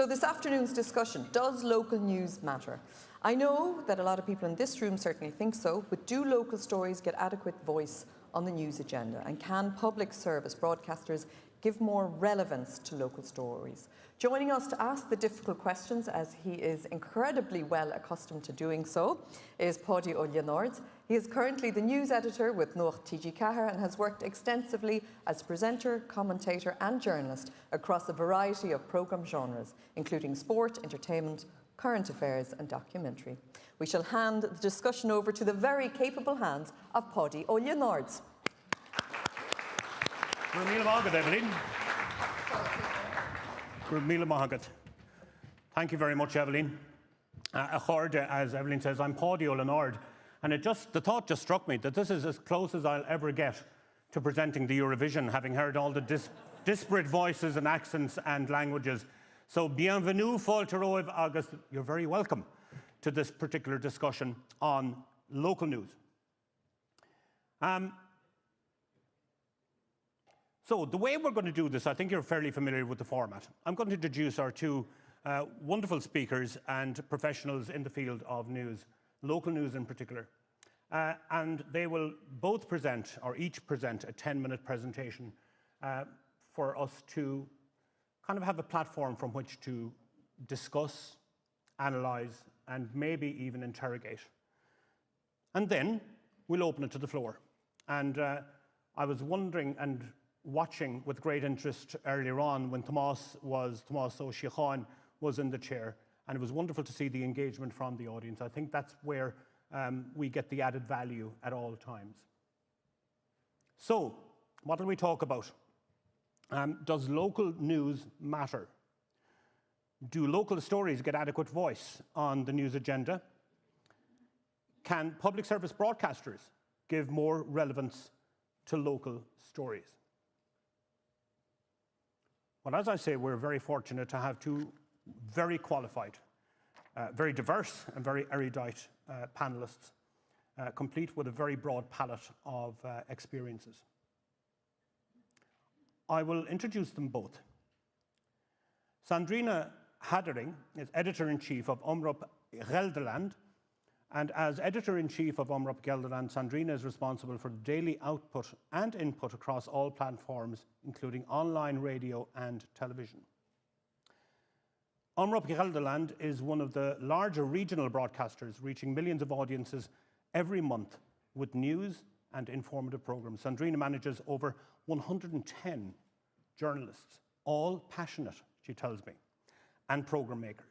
So this afternoon's discussion, does local news matter? I know that a lot of people in this room certainly think so, but do local stories get adequate voice on the news agenda? And can public service broadcasters give more relevance to local stories? Joining us to ask the difficult questions, as he is incredibly well accustomed to doing so, is Páidí ó Lionáirdis. He is currently the news editor with Nuacht TG Cahir and has worked extensively as presenter, commentator and journalist across a variety of programme genres, including sport, entertainment, current affairs and documentary. We shall hand the discussion over to the very capable hands of Páidí ó Lionáirdis. Thank you very much, Evelyn. As Evelyn says, I'm Páidí ó Lionáirdis, and the thought just struck me that this is as close as I'll ever get to presenting the Eurovision, having heard all the disparate voices and accents and languages. So, bienvenue, Fáilte August. You're very welcome to this particular discussion on local news. So the way we're going to do this, I think you're fairly familiar with the format. I'm going to introduce our two wonderful speakers and professionals in the field of news, local news in particular. And they will both present, or each present, a 10-minute presentation for us to kind of have a platform from which to discuss, analyse, and maybe even interrogate. And then we'll open it to the floor. And I was wondering and watching with great interest earlier on when Tomás O'Sheacháin was in the chair, and it was wonderful to see the engagement from the audience. I think that's where we get the added value at all times. So, what will we talk about? Does local news matter? Do local stories get adequate voice on the news agenda? Can public service broadcasters give more relevance to local stories? Well, as I say, we're very fortunate to have two very qualified, very diverse and very erudite panellists, complete with a very broad palette of experiences. I will introduce them both. Sandrina Hadderingh is Editor-in-Chief of Omroep Gelderland, and as Editor-in-Chief of Omroep Gelderland, Sandrina is responsible for daily output and input across all platforms, including online radio and television. Omroep Gelderland is one of the larger regional broadcasters, reaching millions of audiences every month with news and informative programs. Sandrina manages over 110 journalists, all passionate, she tells me, and programme makers.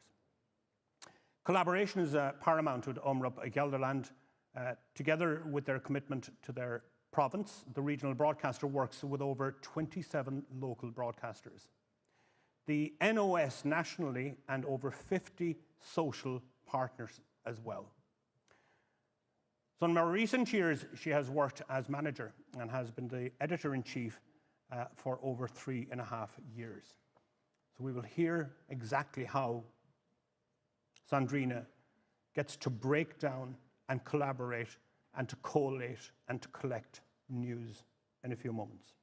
Collaboration is paramount with Omroep Gelderland. Together with their commitment to their province, the regional broadcaster works with over 27 local broadcasters, the NOS nationally, and over 50 social partners as well. So in more recent years, she has worked as manager and has been the editor-in-chief for over 3.5 years. So we will hear exactly how Sandrina gets to break down and collaborate and to collate and to collect news in a few moments.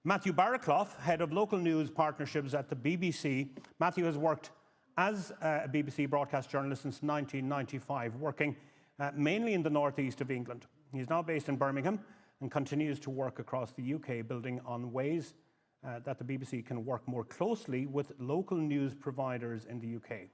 Matthew Barakloff, Head of Local News Partnerships at the BBC. Matthew has worked as a BBC broadcast journalist since 1995, working mainly in the northeast of England. He's now based in Birmingham and continues to work across the UK, building on ways that the BBC can work more closely with local news providers in the UK.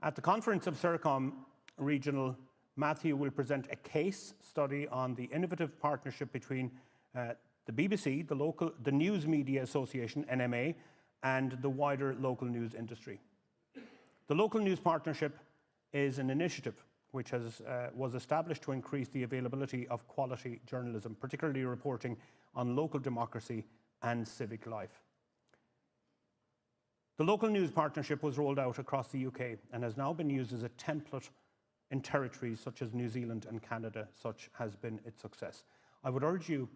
At the conference of CIRCOMRegional, Matthew will present a case study on the innovative partnership between the BBC, the News Media Association, NMA, and the wider local news industry. The Local News Partnership is an initiative which was established to increase the availability of quality journalism, particularly reporting on local democracy and civic life. The Local News Partnership was rolled out across the UK and has now been used as a template in territories such as New Zealand and Canada. Such has been its success. I would urge you,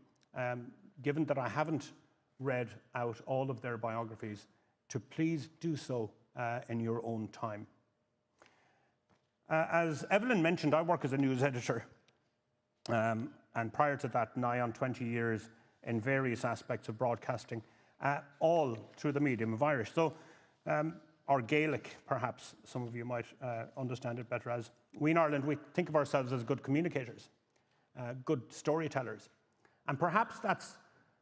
given that I haven't read out all of their biographies, to please do so in your own time. As Evelyn mentioned, I work as a news editor, and prior to that, nigh on 20 years in various aspects of broadcasting, all through the medium of Irish. So or Gaelic, perhaps some of you might understand it better as. We in Ireland, we think of ourselves as good communicators, good storytellers. And perhaps that's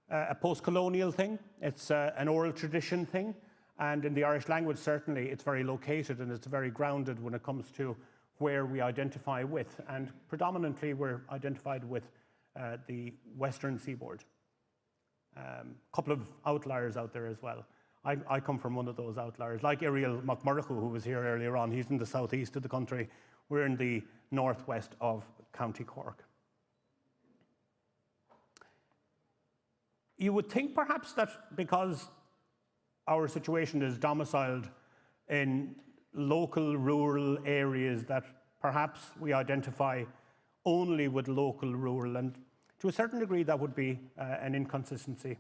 a post-colonial thing. It's an oral tradition thing. And in the Irish language, certainly, it's very located and it's very grounded when it comes to where we identify with. And predominantly, we're identified with the Western seaboard. A couple of outliers out there as well. I come from one of those outliers, like Ariel McMurrough, who was here earlier on. He's in the southeast of the country. We're in the northwest of County Cork. You would think perhaps that because our situation is domiciled in local rural areas that perhaps we identify only with local rural, and to a certain degree that would be an inconsistency.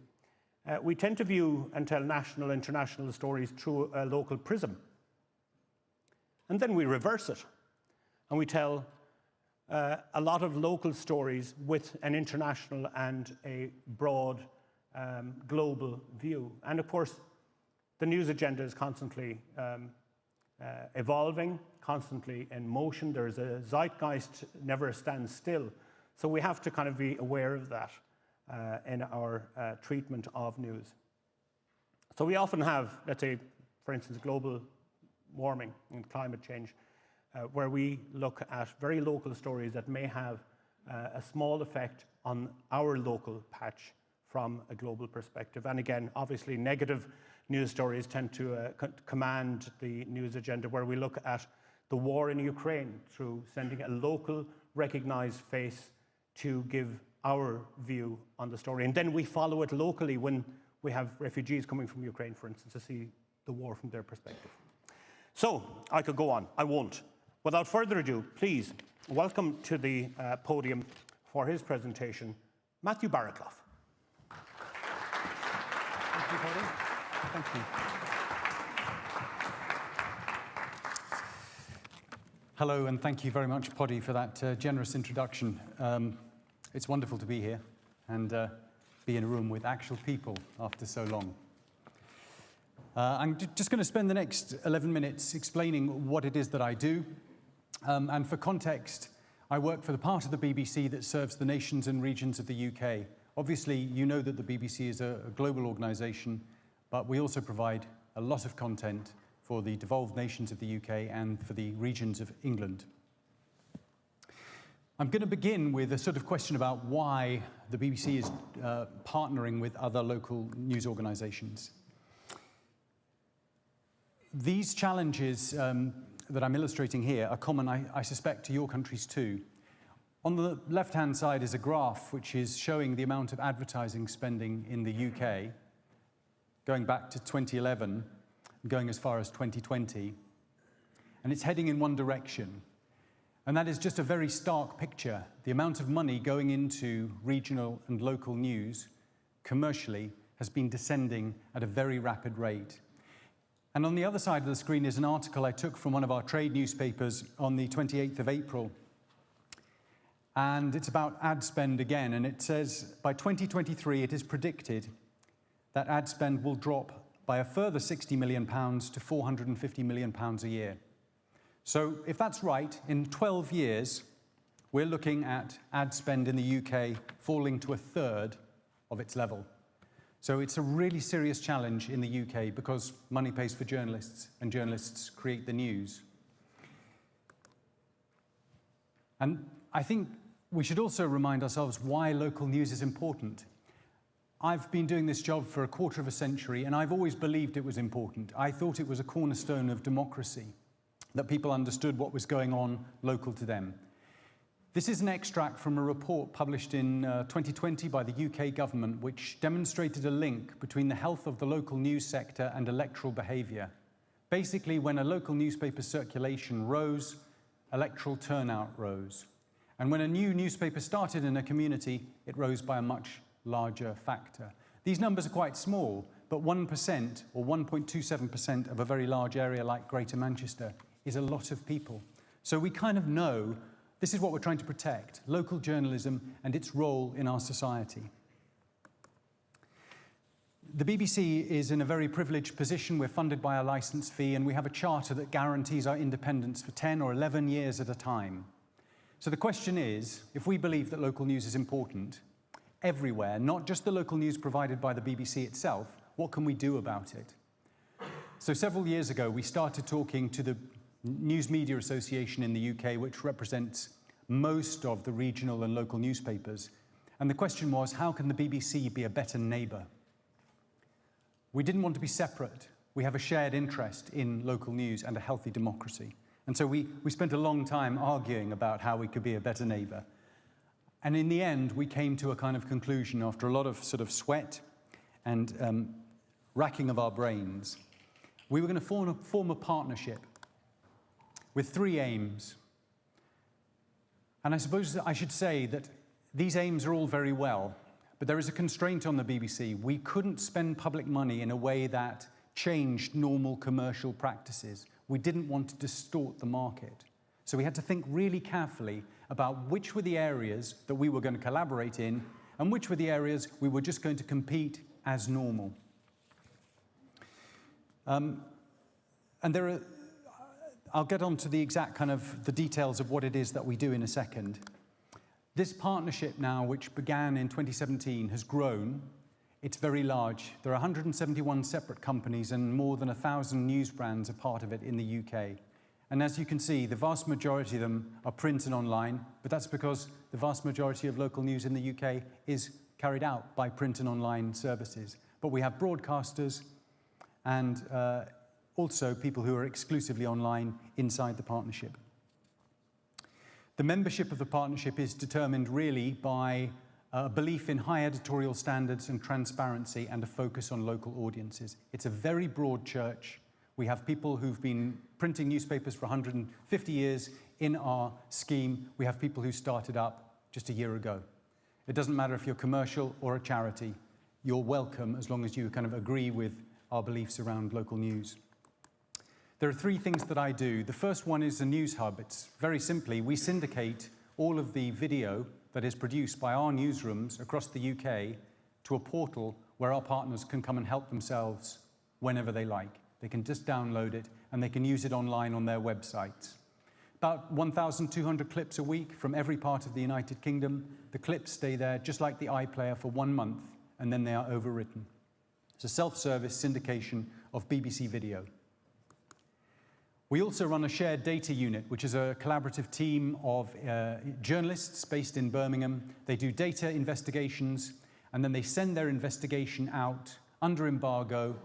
We tend to view and tell national, international stories through a local prism. And then we reverse it and we tell a lot of local stories with an international and a broad global view. And of course, the news agenda is constantly evolving, constantly in motion. There's a zeitgeist, never stands still. So we have to kind of be aware of that in our treatment of news. So we often have, let's say, for instance, global warming and climate change, where we look at very local stories that may have a small effect on our local patch from a global perspective. And again, obviously, negative news stories tend to command the news agenda, where we look at the war in Ukraine through sending a local recognized face to give our view on the story. And then we follow it locally when we have refugees coming from Ukraine, for instance, to see the war from their perspective. So I could go on, I won't. Without further ado, please welcome to the podium for his presentation, Matthew Barakloff. Thank you, Páidí. Thank you. Hello, and thank you very much, Páidí, for that generous introduction. It's wonderful to be here and be in a room with actual people after so long. I'm just going to spend the next 11 minutes explaining what it is that I do. And for context, I work for the part of the BBC that serves the nations and regions of the UK. Obviously, you know that the BBC is a global organisation, but we also provide a lot of content for the devolved nations of the UK and for the regions of England. I'm going to begin with a sort of question about why the BBC is partnering with other local news organisations. These challenges that I'm illustrating here are common, I suspect, to your countries too. On the left-hand side is a graph which is showing the amount of advertising spending in the UK, going back to 2011, going as far as 2020, and it's heading in one direction. And that is just a very stark picture. The amount of money going into regional and local news commercially has been descending at a very rapid rate. And on the other side of the screen is an article I took from one of our trade newspapers on the 28th of April. And it's about ad spend again. And it says, by 2023, it is predicted that ad spend will drop by a further £60 million to £450 million a year. So if that's right, in 12 years, we're looking at ad spend in the UK falling to a third of its level. So it's a really serious challenge in the UK because money pays for journalists and journalists create the news. And I think we should also remind ourselves why local news is important. I've been doing this job for a quarter of a century and I've always believed it was important. I thought it was a cornerstone of democracy, that people understood what was going on local to them. This is an extract from a report published in 2020 by the UK government, which demonstrated a link between the health of the local news sector and electoral behaviour. Basically, when a local newspaper circulation rose, electoral turnout rose. And when a new newspaper started in a community, it rose by a much larger factor. These numbers are quite small, but 1% or 1.27% of a very large area like Greater Manchester is a lot of people. So we kind of know this is what we're trying to protect, local journalism and its role in our society. The BBC is in a very privileged position. We're funded by a licence fee, and we have a charter that guarantees our independence for 10 or 11 years at a time. So the question is, if we believe that local news is important everywhere, not just the local news provided by the BBC itself, what can we do about it? So several years ago, we started talking to the News Media Association in the UK, which represents most of the regional and local newspapers. And the question was, how can the BBC be a better neighbour? We didn't want to be separate. We have a shared interest in local news and a healthy democracy. And so we spent a long time arguing about how we could be a better neighbour. And in the end, we came to a kind of conclusion after a lot of sort of sweat and racking of our brains. We were going to form a partnership with 3 aims. And I suppose I should say that these aims are all very well, but there is a constraint on the BBC. We couldn't spend public money in a way that changed normal commercial practices. We didn't want to distort the market. So we had to think really carefully about which were the areas that we were going to collaborate in and which were the areas we were just going to compete as normal. And there are, I'll get on to the exact kind of the details of what it is that we do in a second. This partnership now, which began in 2017, has grown. It's very large. There are 171 separate companies and more than 1,000 news brands are part of it in the UK. And as you can see, the vast majority of them are print and online, but that's because the vast majority of local news in the UK is carried out by print and online services. But we have broadcasters and also people who are exclusively online inside the partnership. The membership of the partnership is determined really by a belief in high editorial standards and transparency and a focus on local audiences. It's a very broad church. We have people who've been printing newspapers for 150 years in our scheme. We have people who started up just a year ago. It doesn't matter if you're commercial or a charity. You're welcome as long as you kind of agree with our beliefs around local news. There are 3 things that I do. The first one is a news hub. It's very simply, we syndicate all of the video that is produced by our newsrooms across the UK to a portal where our partners can come and help themselves whenever they like. They can just download it and they can use it online on their websites. About 1,200 clips a week from every part of the United Kingdom. The clips stay there just like the iPlayer for 1 month and then they are overwritten. It's a self-service syndication of BBC video. We also run a shared data unit, which is a collaborative team of journalists based in Birmingham. They do data investigations, and then they send their investigation out under embargo,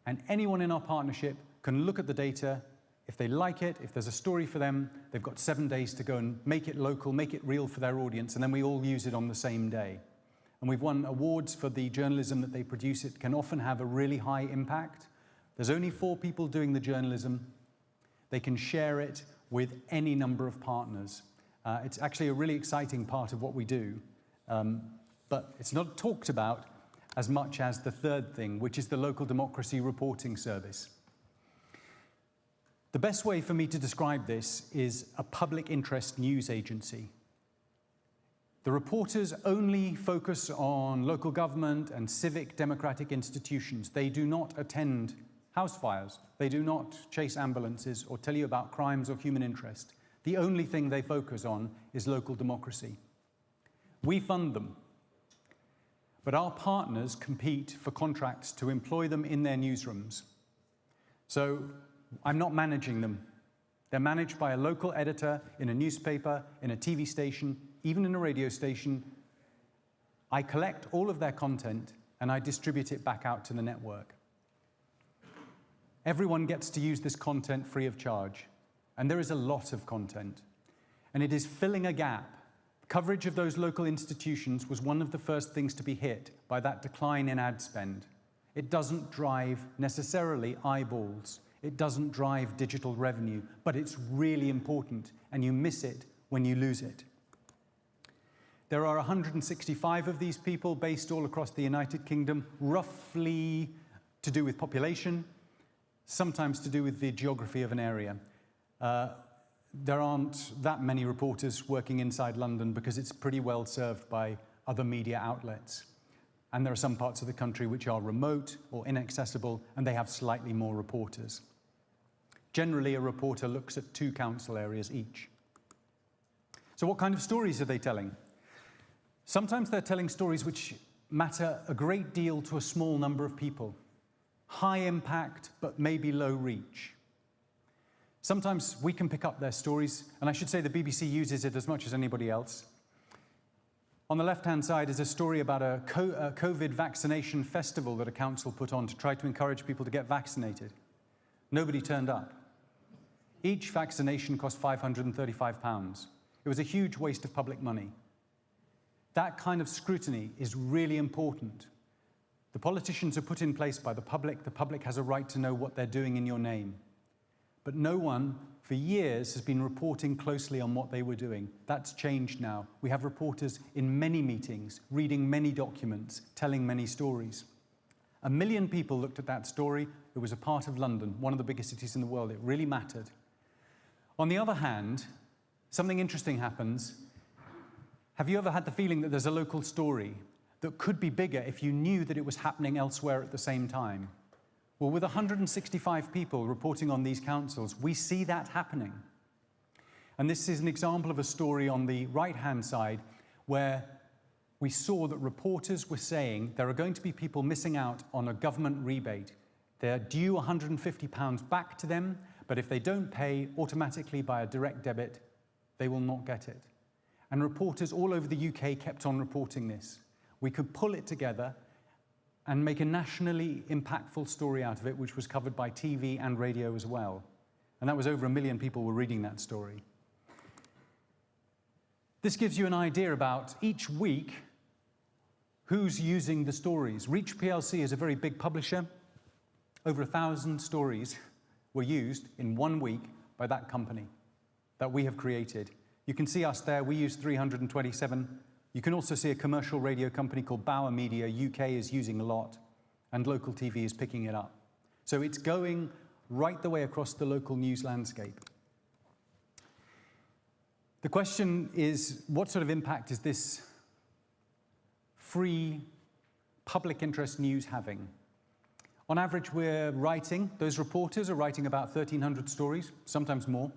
and anyone in our partnership can look at the data. If they like it, if there's a story for them, they've got 7 days to go and make it local, make it real for their audience, and then we all use it on the same day. And we've won awards for the journalism that they produce. It can often have a really high impact. There's only 4 people doing the journalism. They can share it with any number of partners. It's actually a really exciting part of what we do, but it's not talked about as much as the third thing, which is the local democracy reporting service. The best way for me to describe this is a public interest news agency. The reporters only focus on local government and civic democratic institutions. They do not attend house fires. They do not chase ambulances or tell you about crimes or human interest. The only thing they focus on is local democracy. We fund them, but our partners compete for contracts to employ them in their newsrooms. So I'm not managing them. They're managed by a local editor in a newspaper, in a TV station, even in a radio station. I collect all of their content and I distribute it back out to the network. Everyone gets to use this content free of charge, and there is a lot of content, and it is filling a gap. Coverage of those local institutions was one of the first things to be hit by that decline in ad spend. It doesn't drive necessarily eyeballs, it doesn't drive digital revenue, but it's really important, and you miss it when you lose it. There are 165 of these people based all across the United Kingdom, roughly to do with population, sometimes to do with the geography of an area. There aren't that many reporters working inside London because it's pretty well served by other media outlets. And there are some parts of the country which are remote or inaccessible, and they have slightly more reporters. Generally, a reporter looks at 2 council areas each. So what kind of stories are they telling? Sometimes they're telling stories which matter a great deal to a small number of people. High impact, but maybe low reach. Sometimes we can pick up their stories, and I should say the BBC uses it as much as anybody else. On the left-hand side is a story about a COVID vaccination festival that a council put on to try to encourage people to get vaccinated. Nobody turned up. Each vaccination cost £535. It was a huge waste of public money. That kind of scrutiny is really important. The politicians are put in place by the public has a right to know what they're doing in your name. But no one, for years, has been reporting closely on what they were doing. That's changed now. We have reporters in many meetings, reading many documents, telling many stories. 1 million people looked at that story. It was a part of London, one of the biggest cities in the world. It really mattered. On the other hand, something interesting happens. Have you ever had the feeling that there's a local story that could be bigger if you knew that it was happening elsewhere at the same time? Well, with 165 people reporting on these councils, we see that happening. And this is an example of a story on the right-hand side where we saw that reporters were saying there are going to be people missing out on a government rebate. They're due £150 back to them, but if they don't pay automatically by a direct debit, they will not get it. And reporters all over the UK kept on reporting this. We could pull it together and make a nationally impactful story out of it, which was covered by TV and radio as well. And that was over 1 million people were reading that story. This gives you an idea about each week who's using the stories. Reach plc is a very big publisher. Over 1,000 stories were used in 1 week by that company that we have created. You can see us there. We use 327. You can also see a commercial radio company called Bauer Media, UK, is using a lot, and local TV is picking it up. So it's going right the way across the local news landscape. The question is, what sort of impact is this free public interest news having? On average, we're writing, those reporters are writing about 1,300 stories, sometimes more.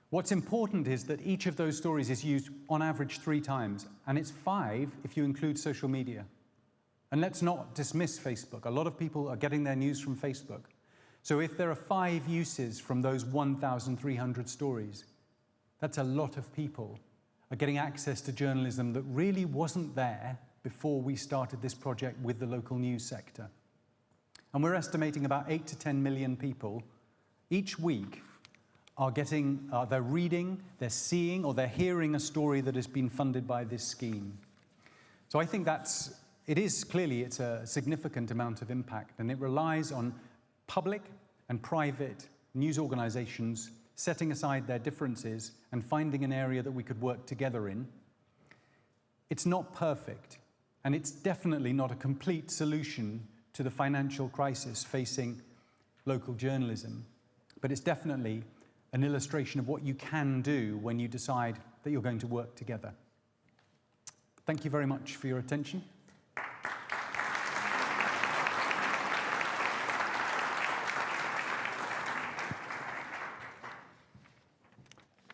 What's important is that each of those stories is used on average 3 times, and it's 5 if you include social media. And let's not dismiss Facebook. A lot of people are getting their news from Facebook. So if there are 5 uses from those 1,300 stories, that's a lot of people are getting access to journalism that really wasn't there before we started this project with the local news sector. And we're estimating about 8 to 10 million people each week are getting, they're reading, they're seeing, or they're hearing a story that has been funded by this scheme. So I think it's a significant amount of impact, and it relies on public and private news organizations setting aside their differences and finding an area that we could work together in. It's not perfect, and it's definitely not a complete solution to the financial crisis facing local journalism, but it's definitely an illustration of what you can do when you decide that you're going to work together. Thank you very much for your attention.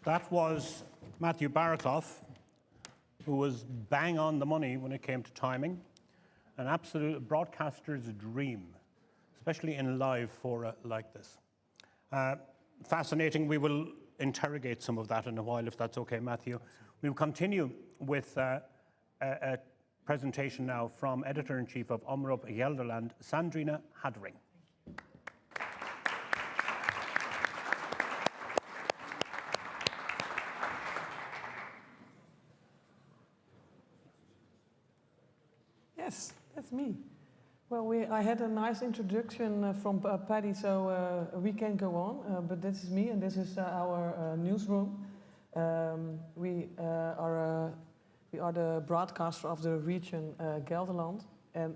That was Matthew Barakloff, who was bang on the money when it came to timing. An absolute broadcaster's dream, especially in live fora like this. Fascinating. We will interrogate some of that in a while, if that's okay, Matthew. We'll continue with a presentation now from Editor-in-Chief of Omroep Gelderland, Sandrina Hadderingh. Yes, that's me. Well, I had a nice introduction from Páidí, so we can go on. But this is me, and this is our newsroom. We are the broadcaster of the region Gelderland, and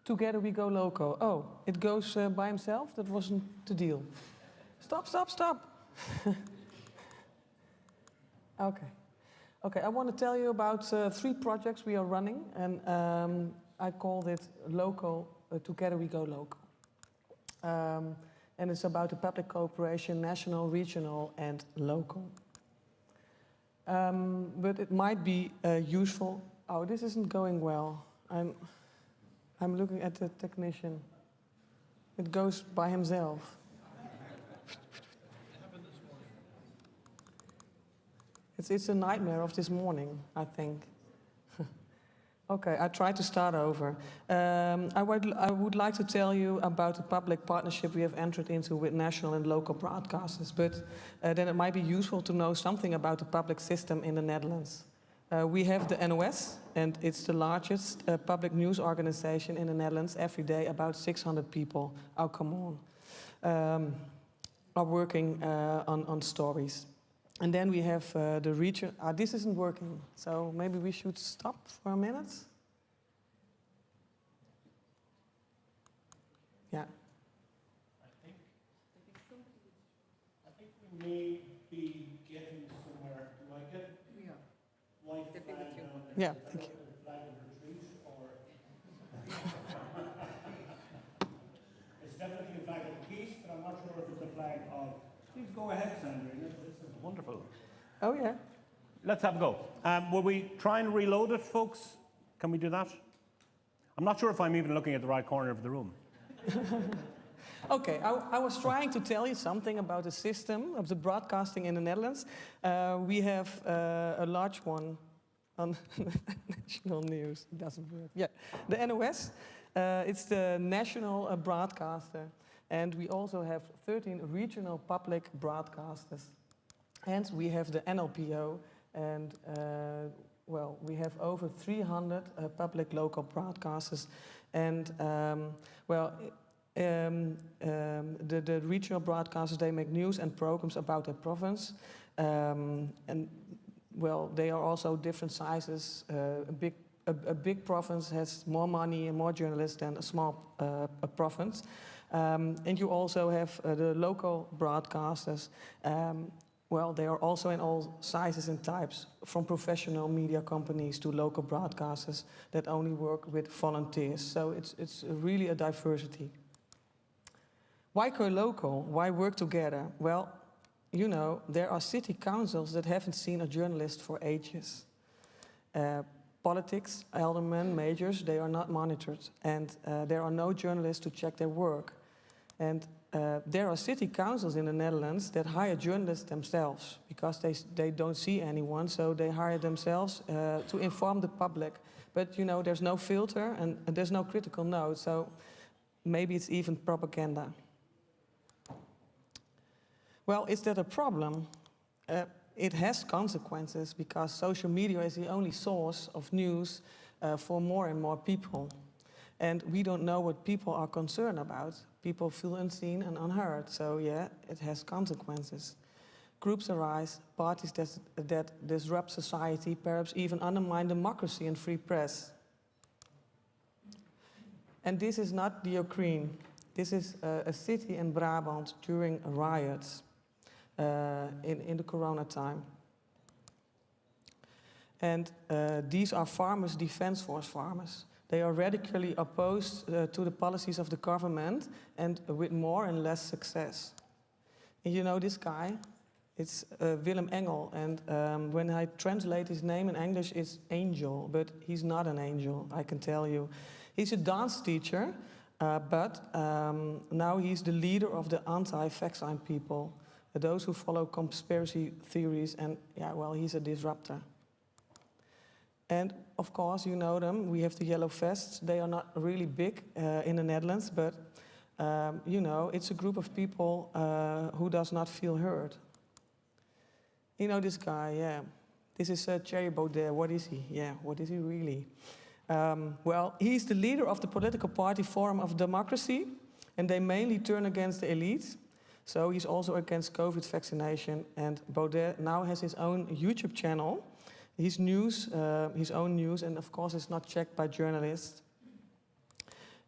together we go local. Oh, it goes by himself? That wasn't the deal. Stop, stop, stop. Okay. Okay, I want to tell you about 3 projects we are running, and I called it Local, Together We Go Local. And it's about the public cooperation, national, regional, and local. But it might be useful. Oh, this isn't going well. I'm looking at the technician. It goes by himself. It's a nightmare of this morning, I think. Okay, I try to start over. I would like to tell you about the public partnership we have entered into with national and local broadcasters, but then it might be useful to know something about the public system in the Netherlands. We have the NOS, and it's the largest public news organization in the Netherlands. Every day, about 600 people, oh come on, are working on stories. And then we have the region. This isn't working, so maybe we should stop for a minute. Yeah. I think we may be getting somewhere. Do I get white flag on the Yeah, thank you. flag of retreat, or it's definitely a flag of peace, but I'm not sure if it's a flag of. Please go ahead, Sandrina. This is wonderful. Oh yeah. Let's have a go. Will we try and reload it, folks? Can we do that? I'm not sure if I'm even looking at the right corner of the room. Okay, I was trying to tell you something about the system of the broadcasting in the Netherlands. We have a large one on national news. It doesn't work. Yeah, the NOS. It's the national broadcaster. And we also have 13 regional public broadcasters. And we have the NLPO. And, well, we have over 300 public local broadcasters. And, the regional broadcasters, they make news and programs about their province. And, well, they are also different sizes. A big province has more money and more journalists than a small province. And you also have the local broadcasters. Well, they are also in all sizes and types, from professional media companies to local broadcasters that only work with volunteers. So it's really a diversity. Why go local? Why work together? Well, you know, there are city councils that haven't seen a journalist for ages. Politics, aldermen, mayors, they are not monitored. And there are no journalists to check their work. And there are city councils in the Netherlands that hire journalists themselves because they don't see anyone, so they hire themselves to inform the public. But, you know, there's no filter and there's no critical note, so maybe it's even propaganda. Well, is that a problem? It has consequences because social media is the only source of news for more and more people. And we don't know what people are concerned about. People feel unseen and unheard. So yeah, it has consequences. Groups arise, parties that disrupt society, perhaps even undermine democracy and free press. And this is not the Ukraine. This is a city in Brabant during riots in the corona time. And these are farmers, Defence Force farmers. They are radically opposed to the policies of the government and with more and less success. And you know this guy? It's Willem Engel, and when I translate his name in English, it's angel, but he's not an angel, I can tell you. He's a dance teacher, but now he's the leader of the anti-vaccine people, those who follow conspiracy theories, and yeah, well, he's a disruptor. And of course, you know them, we have the yellow vests. They are not really big in the Netherlands, but you know, it's a group of people who does not feel heard. You know this guy, yeah. This is Thierry Baudet. What is he? Yeah, what is he really? Well, he's the leader of the political party Forum of Democracy, and they mainly turn against the elite. So he's also against COVID vaccination, and Baudet now has his own YouTube channel, his news, his own news, and of course it's not checked by journalists.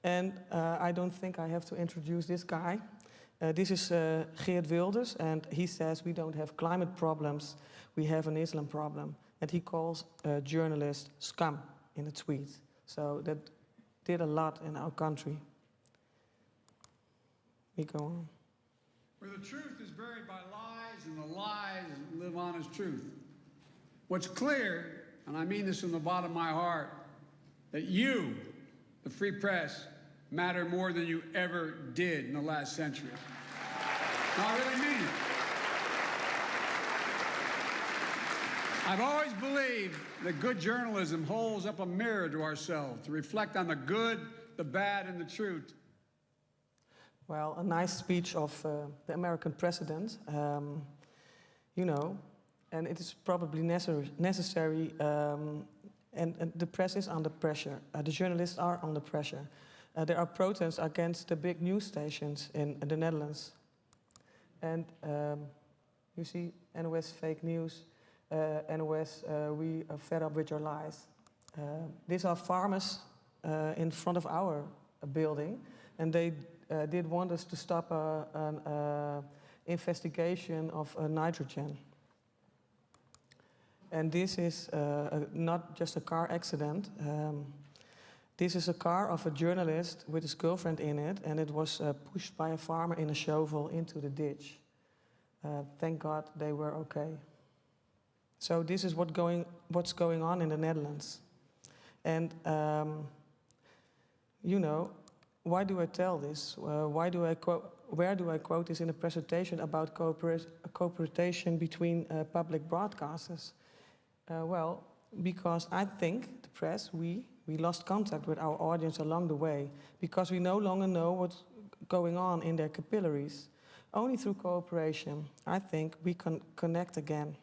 And I don't think I have to introduce this guy. This is Geert Wilders, and he says we don't have climate problems, we have an Islam problem. and he calls journalists scum in a tweet. So that did a lot in our country. We go on. Where the truth is buried by lies and the lies live on as truth. What's clear, and I mean this from the bottom of my heart, that you, the free press, matter more than you ever did in the last century. No, I really mean it. I've always believed that good journalism holds up a mirror to ourselves to reflect on the good, the bad, and the truth. Well, a nice speech of the American president, you know, and it is probably necessary, and the press is under pressure. The journalists are under pressure. There are protests against the big news stations in the Netherlands. And you see, NOS fake news, NOS, we are fed up with your lies. These are farmers in front of our building, and they did want us to stop an investigation of nitrogen. And this is not just a car accident. This is a car of a journalist with his girlfriend in it, and it was pushed by a farmer in a shovel into the ditch. Thank God they were okay. So this is what's going on in the Netherlands. And, you know, why do I tell this? Where do I quote this in a presentation about cooperation between public broadcasters? Well, because I think the press, we lost contact with our audience along the way, because we no longer know what's going on in their capillaries. Only through cooperation, I think, we can connect again.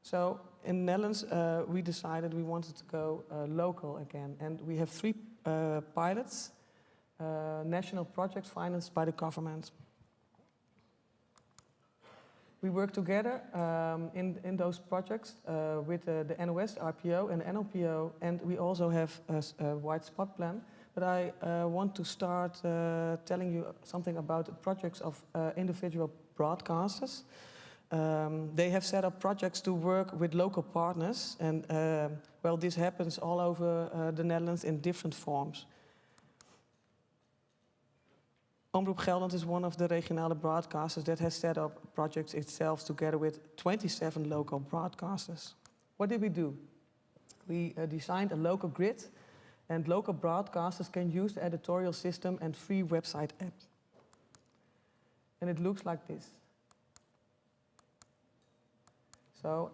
So in the Netherlands, we decided we wanted to go local again, and we have 3 pilots, national projects financed by the government. We work together in those projects with the NOS, RPO and NLPO, and we also have a white spot plan. But I want to start telling you something about the projects of individual broadcasters. They have set up projects to work with local partners, and well, this happens all over the Netherlands in different forms. Omroep Gelderland is one of the regionale broadcasters that has set up projects itself together with 27 local broadcasters. What did we do? We designed a local grid, and local broadcasters can use the editorial system and free website app. And it looks like this. So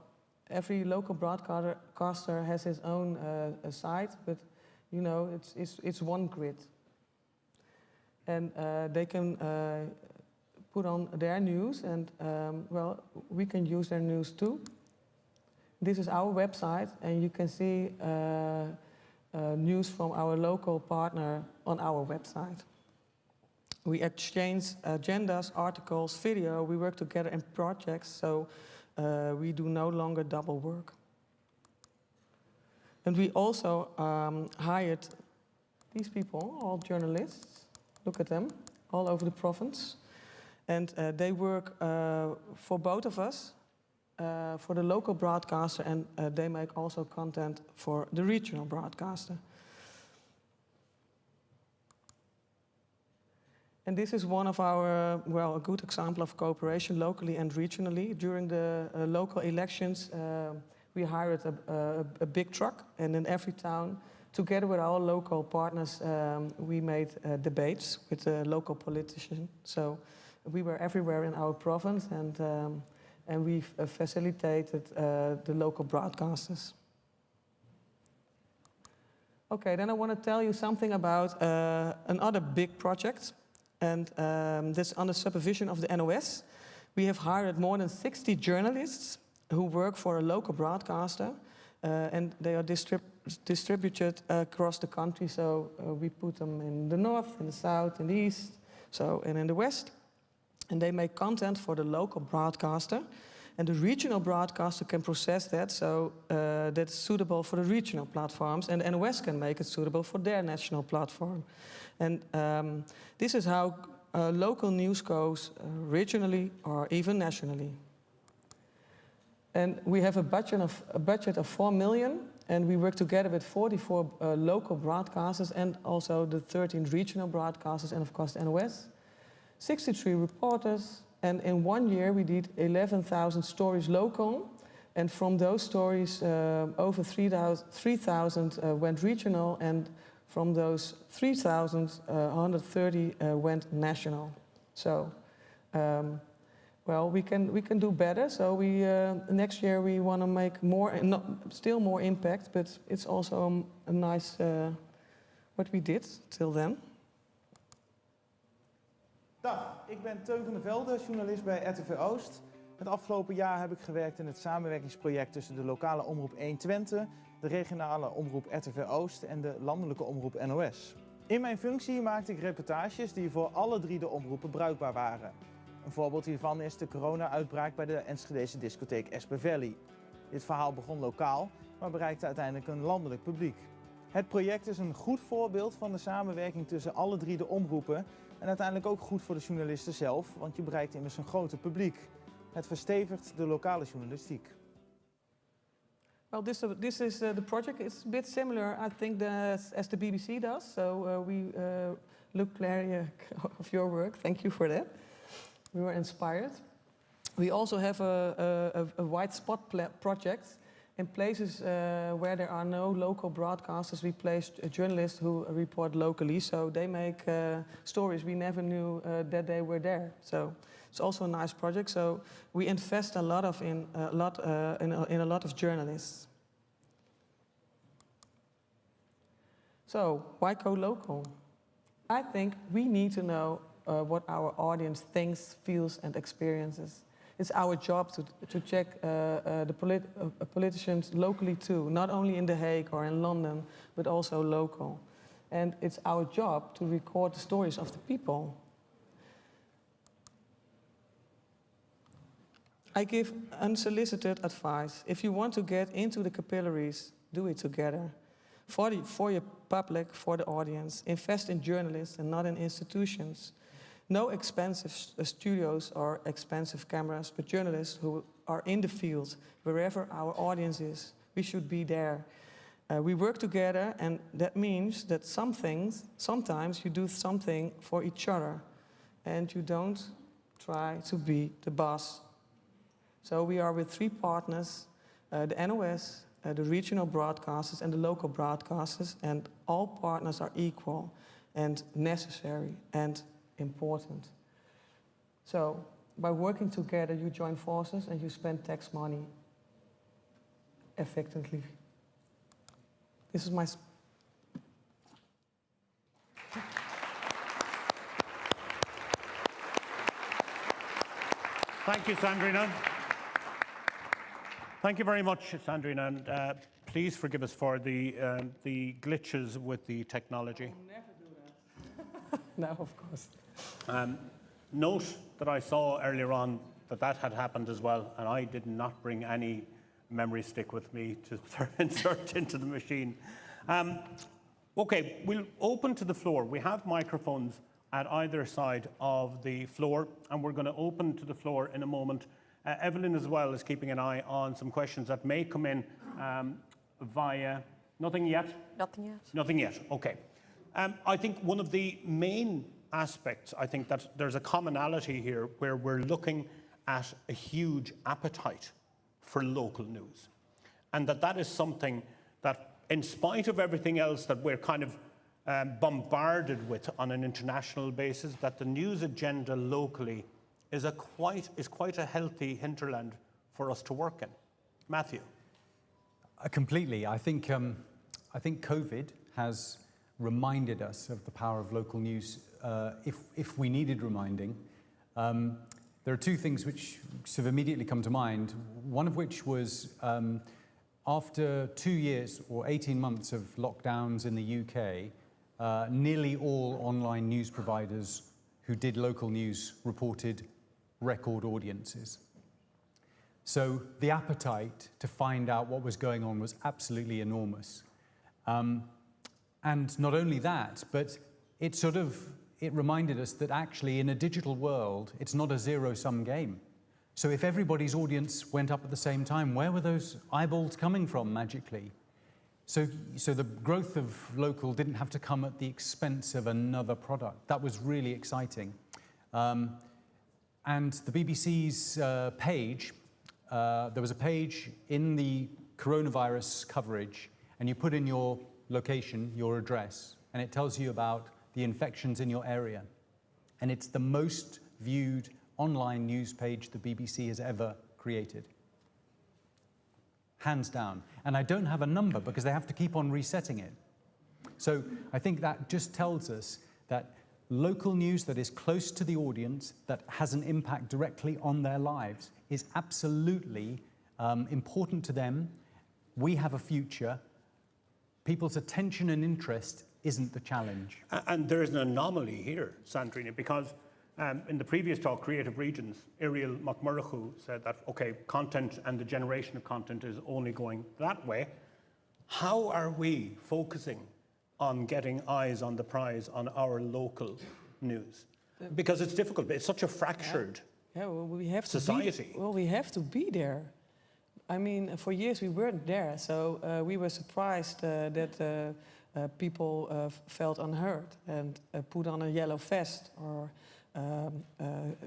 every local broadcaster has his own site, but you know, it's one grid. And they can put on their news, and well, we can use their news too. This is our website, and you can see news from our local partner on our website. We exchange agendas, articles, video. We work together in projects, so we do no longer double work. And we also hired these people, all journalists. Look at them, all over the province. And they work for both of us, for the local broadcaster, and they make also content for the regional broadcaster. And this is one of our, well, a good example of cooperation locally and regionally. During the local elections, we hired a big truck, and in every town, together with our local partners, we made debates with the local politicians. So we were everywhere in our province, and we facilitated the local broadcasters. Okay, then I want to tell you something about another big project, and this under supervision of the NOS. We have hired more than 60 journalists who work for a local broadcaster, and they are distributed across the country. So we put them in the north, in the south, in the east, and in the west. And they make content for the local broadcaster. And the regional broadcaster can process that so that's suitable for the regional platforms. And NOS can make it suitable for their national platform. And this is how uh, local news goes regionally or even nationally. And we have a budget of 4 million, and we work together with 44 local broadcasters and also the 13 regional broadcasters and of course the NOS, 63 reporters, and in 1 year we did 11,000 stories local, and from those stories over 3,000 went regional, and from those 3,000, 130 went national. So, well, we can do better. So we next year we want to make more, still more impact, but it's also a nice what we did till then. Dag, ik ben Teun van der Velde, journalist bij RTV Oost. Het afgelopen jaar heb ik gewerkt in het samenwerkingsproject tussen de lokale omroep 1 Twente, de regionale omroep RTV Oost en de landelijke omroep NOS. In mijn functie maakte ik reportages die voor alle 3 de omroepen bruikbaar waren. Een voorbeeld hiervan is de corona-uitbraak bij de Enschedese discotheek Esper Valley. Dit verhaal begon lokaal, maar bereikte uiteindelijk een landelijk publiek. Het project is een goed voorbeeld van de samenwerking tussen alle 3 de omroepen en uiteindelijk ook goed voor de journalisten zelf, want je bereikt immers een groter publiek. Het verstevigt de lokale journalistiek. Well, this is the project. It's a bit similar, I think, as the BBC does. So we look, Claire, of your work. Thank you for that. We were inspired. We also have a white spot project. In places where there are no local broadcasters, we place journalists who report locally. So they make stories we never knew that they were there. So it's also a nice project. So we invest a lot in a lot of journalists. So why go local? I think we need to know what our audience thinks, feels, and experiences. It's our job to check the politicians locally too, not only in The Hague or in London, but also local. And it's our job to record the stories of the people. I give unsolicited advice. If you want to get into the capillaries, do it together. For your public, for the audience. Invest in journalists and not in institutions. No expensive studios or expensive cameras, but journalists who are in the field, wherever our audience is. We should be there. We work together, and that means that sometimes you do something for each other, and you don't try to be the boss. So we are with 3 partners, the NOS, the regional broadcasters and the local broadcasters, and all partners are equal and necessary and important. So by working together, you join forces and you spend tax money effectively. This is my... Thank you, Sandrina. Thank you very much, Sandrina, and please forgive us for the glitches with the technology. I will never do that. No, of course. Note that I saw earlier on that had happened as well, and I did not bring any memory stick with me to insert into the machine. Okay, we'll open to the floor. We have microphones at either side of the floor, and we're going to open to the floor in a moment. Evelyn as well is keeping an eye on some questions that may come in via... Nothing yet? Nothing yet. Nothing yet, okay. I think one of the main aspects, I think that there's a commonality here where we're looking at a huge appetite for local news. And that is something that, in spite of everything else that we're kind of bombarded with on an international basis, that the news agenda locally is quite a healthy hinterland for us to work in. Matthew? Completely. I think COVID has reminded us of the power of local news if we needed reminding. There are 2 things which sort of immediately come to mind, one of which was after 2 years or 18 months of lockdowns in the UK, nearly all online news providers who did local news reported record audiences. So the appetite to find out what was going on was absolutely enormous. And not only that, but it reminded us that actually in a digital world, it's not a zero-sum game. So if everybody's audience went up at the same time, where were those eyeballs coming from magically? So the growth of local didn't have to come at the expense of another product. That was really exciting. And the BBC's page, there was a page in the coronavirus coverage, and you put in your location, your address, and it tells you about the infections in your area. And it's the most viewed online news page the BBC has ever created. Hands down. And I don't have a number because they have to keep on resetting it. So I think that just tells us that local news that is close to the audience, that has an impact directly on their lives, is absolutely important to them. We have a future. People's attention and interest isn't the challenge. And there is an anomaly here, Sandrina, because in the previous talk, Creative Regions, Ariel McMurrough said that, okay, content and the generation of content is only going that way. How are we focusing on getting eyes on the prize on our local news? Because it's difficult. It's such a fractured we have society. We have to be there. I mean, for years we weren't there, so we were surprised that people felt unheard and put on a yellow vest or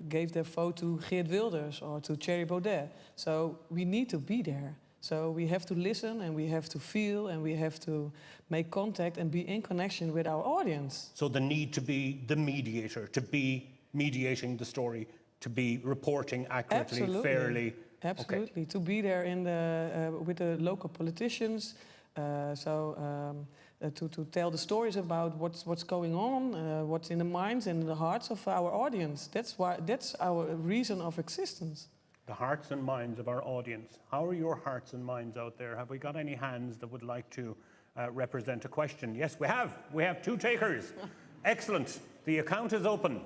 gave their vote to Geert Wilders or to Thierry Baudet. So we need to be there. So we have to listen and we have to feel and we have to make contact and be in connection with our audience. So the need to be the mediator, to be mediating the story, to be reporting accurately, fairly. Absolutely, to be there in the, with the local politicians, to tell the stories about what's going on, what's in the minds and the hearts of our audience. That's our reason of existence. The hearts and minds of our audience. How are your hearts and minds out there? Have we got any hands that would like to represent a question? Yes, we have. We have 2 takers. Excellent. The account is open.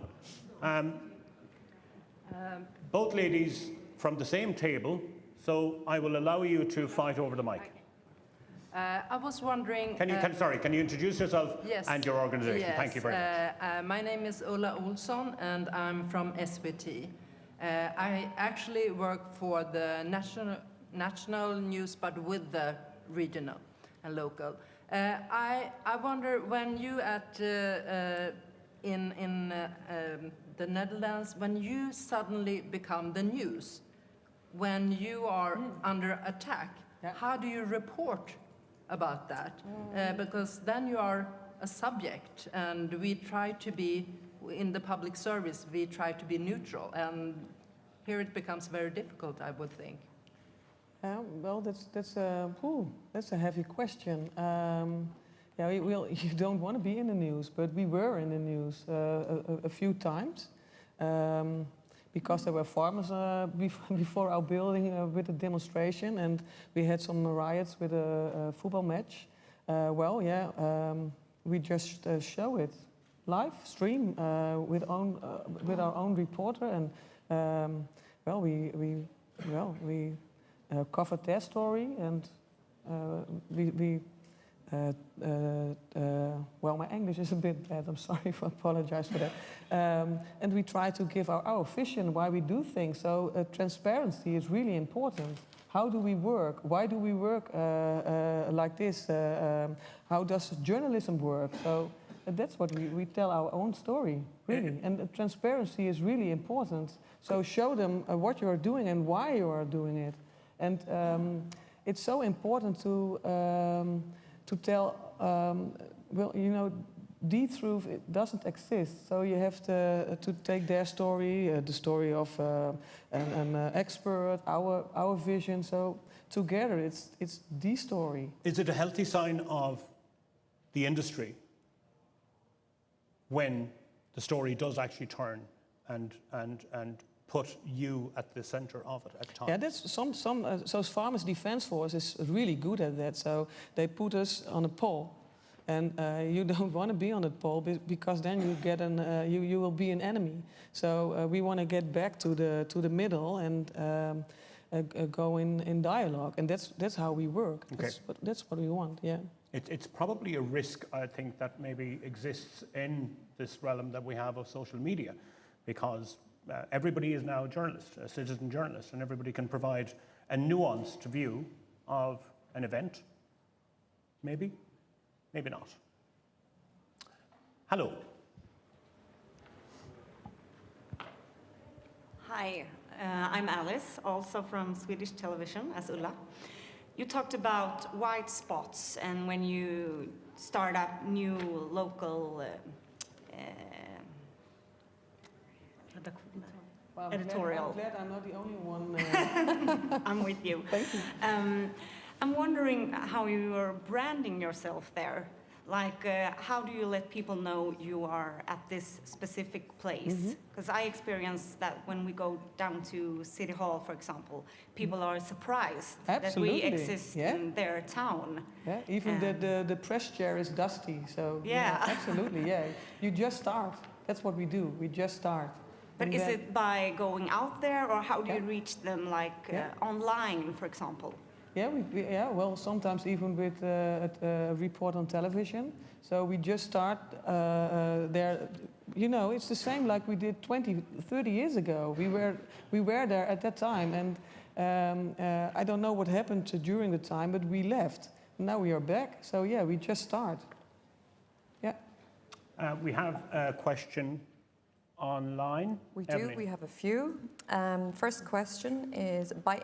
Both ladies from the same table, so I will allow you to fight over the mic. Okay. I was wondering... Can you introduce yourself and your organization? Yes, Thank you very much. My name is Ulla Olsson and I'm from SVT. I actually work for the national news, but with the regional and local. I wonder, when you in the Netherlands, when you suddenly become the news, when you are under attack, how do you report about that? Because then you are a subject, and we try to be, in the public service, we try to be neutral, and here it becomes very difficult, I would think. Well, that's a heavy question. You don't want to be in the news, but we were in the news a few times because there were farmers before our building with a demonstration, and we had some riots with a football match. We just show it live stream with our own reporter, and we covered their story, and my English is a bit bad, I'm sorry, I apologize for that. And we try to give our vision, why we do things. So transparency is really important. How do we work? Why do we work like this? How does journalism work? So that's what we tell our own story, really. And transparency is really important. So show them what you are doing and why you are doing it. And it's so important to tell, the truth, it doesn't exist. So you have to take their story, the story of an expert, our vision. So together, it's the story. Is it a healthy sign of the industry when the story does actually turn and put you at the center of it at times? Yeah, that's so Farmers Defence Force is really good at that. So they put us on a pole, and you don't want to be on that pole because then you get you will be an enemy. So we want to get back to the middle and go in dialogue, and that's how we work. Okay. That's what we want. Yeah. It's probably a risk, I think, that maybe exists in this realm that we have of social media, because everybody is now a journalist, a citizen journalist, and everybody can provide a nuanced view of an event. Maybe, maybe not. Hello. Hi, I'm Alice, also from Swedish television, as Ulla. You talked about white spots and when you start up new local Well, editorial. I'm glad I'm not the only one. I'm with you. Thank you. I'm wondering how you are branding yourself there. Like, how do you let people know you are at this specific place? Because I experience that when we go down to City Hall, for example, people are surprised Absolutely. that we exist in their town. Yeah, even the press chair is dusty, so Yeah. absolutely, yeah. You just start. That's what we do. We just start. But And is then- it by going out there, or how do you reach them, like Yeah. online, for example? Yeah, well, sometimes even with a report on television. So we just start there. You know, it's the same like we did 20, 30 years ago. We were there at that time, and I don't know what happened during the time, but we left. Now we are back. So yeah, we just start. Yeah. We have a question online. We do. Evelyn. We have a few. First question is, by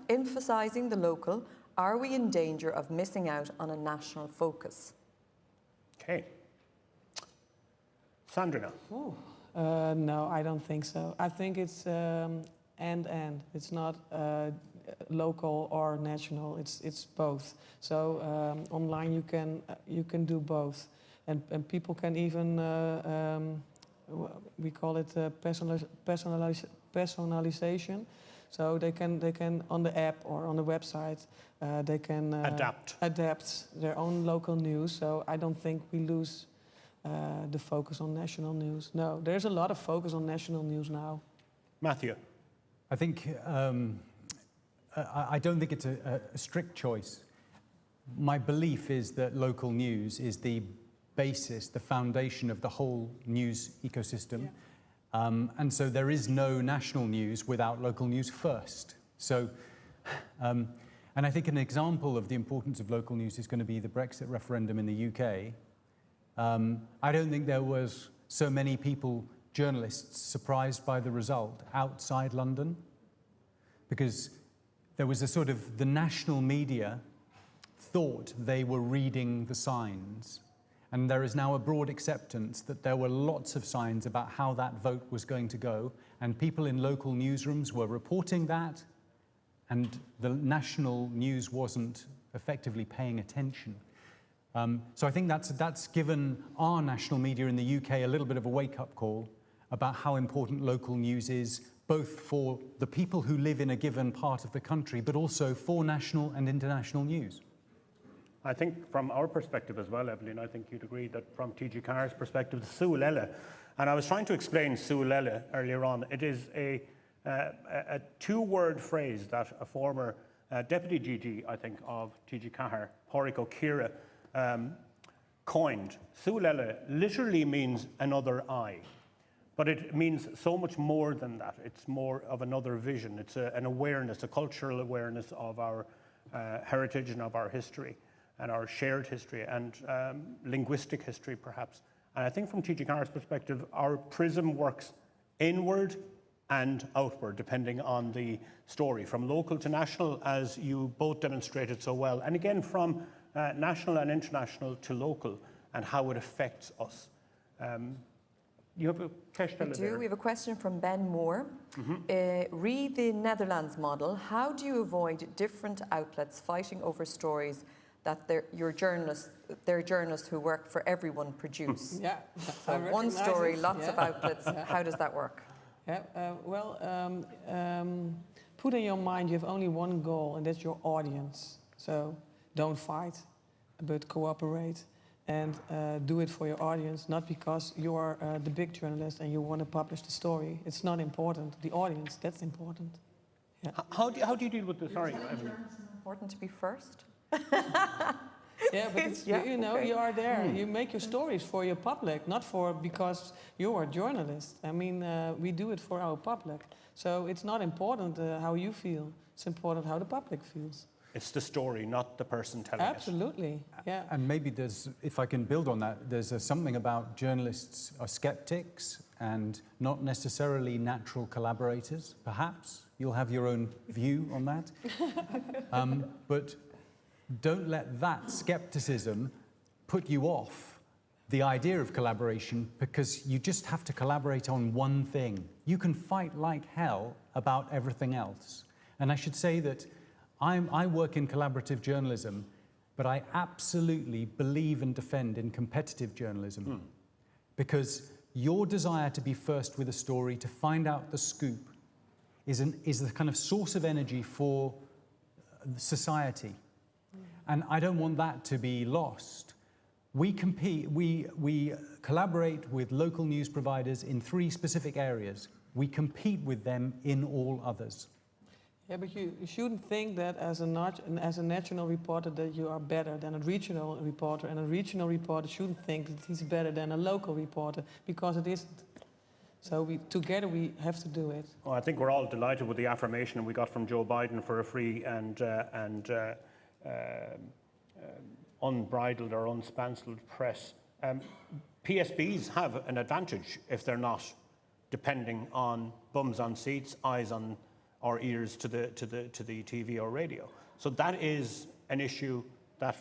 emphasising the local, are we in danger of missing out on a national focus? Okay. Sandrina. No, I don't think so. I think it's and. It's not local or national. It's both. So online you can do both, and people can even we call it personalization. So they can on the app or on the website they can adapt their own local news. So I don't think we lose the focus on national news. No, there's a lot of focus on national news now. Matthew. I think, I don't think it's a strict choice. My belief is that local news is the basis, the foundation of the whole news ecosystem. Yeah. And so there is no national news without local news first. So, and I think an example of the importance of local news is going to be the Brexit referendum in the UK. I don't think there was so many people, journalists, surprised by the result outside London, because there was a sort of, the national media thought they were reading the signs. And there is now a broad acceptance that there were lots of signs about how that vote was going to go, and people in local newsrooms were reporting that, and the national news wasn't effectively paying attention. So I think that's given our national media in the UK a little bit of a wake-up call about how important local news is, both for the people who live in a given part of the country, but also for national and international news. I think from our perspective as well, Evelyn, I think you'd agree that from TG Carr's perspective, the Sualella, and I was trying to explain Sualella earlier on, it is a two-word phrase that a former deputy GG, I think, of TG Carr, Páidí O'Kira, coined. Sualella literally means another eye, but it means so much more than that. It's more of another vision. It's an awareness, a cultural awareness of our heritage and of our history, and our shared history and linguistic history, perhaps. And I think from TG Carr's perspective, our prism works inward and outward, depending on the story, from local to national, as you both demonstrated so well, and again from national and international to local, and how it affects us. You have a question? We do. We have a question from Ben Moore. Read the Netherlands model. How do you avoid different outlets fighting over stories that their journalists who work for everyone produce? Yeah. So one story, lots of outlets. How does that work? Yeah, put in your mind you have only one goal, and that's your audience. So don't fight, but cooperate, and do it for your audience, not because you are the big journalist and you want to publish the story. It's not important. The audience, that's important. Yeah. How do you deal with this? Sorry, Evelyn. Important to be first. Yeah, but it's, you know, you are there. You make your stories for your public, not for because you are a journalist. I mean, we do it for our public. So it's not important how you feel. It's important how the public feels. It's the story, not the person telling it. Absolutely, yeah. And maybe there's, if I can build on that, there's something about journalists are skeptics and not necessarily natural collaborators. Perhaps you'll have your own view on that. But don't let that skepticism put you off the idea of collaboration, because you just have to collaborate on one thing. You can fight like hell about everything else. And I should say that I work in collaborative journalism, but I absolutely believe and defend in competitive journalism. Because your desire to be first with a story, to find out the scoop, is the kind of source of energy for society. And I don't want that to be lost. We compete, we collaborate with local news providers in 3 specific areas. We compete with them in all others. Yeah, but you shouldn't think that as a national reporter that you are better than a regional reporter, and a regional reporter shouldn't think that he's better than a local reporter, because it isn't. So together we have to do it. Well, I think we're all delighted with the affirmation we got from Joe Biden for a free and unbridled or unspancelled press. PSBs have an advantage if they're not depending on bums on seats, eyes on or ears to the TV or radio. So that is an issue that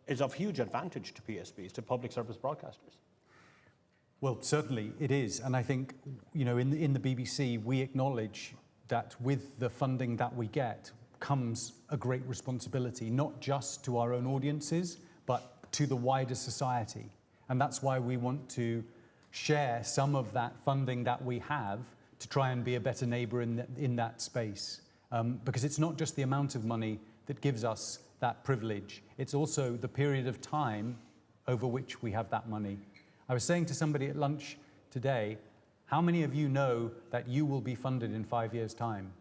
is of huge advantage to PSBs, to public service broadcasters. Well, certainly it is. And I think, you know, in the BBC, we acknowledge that with the funding that we get comes a great responsibility, not just to our own audiences, but to the wider society. And that's why we want to share some of that funding that we have to try and be a better neighbour in that space. Because it's not just the amount of money that gives us that privilege, it's also the period of time over which we have that money. I was saying to somebody at lunch today, how many of you know that you will be funded in 5 years' time?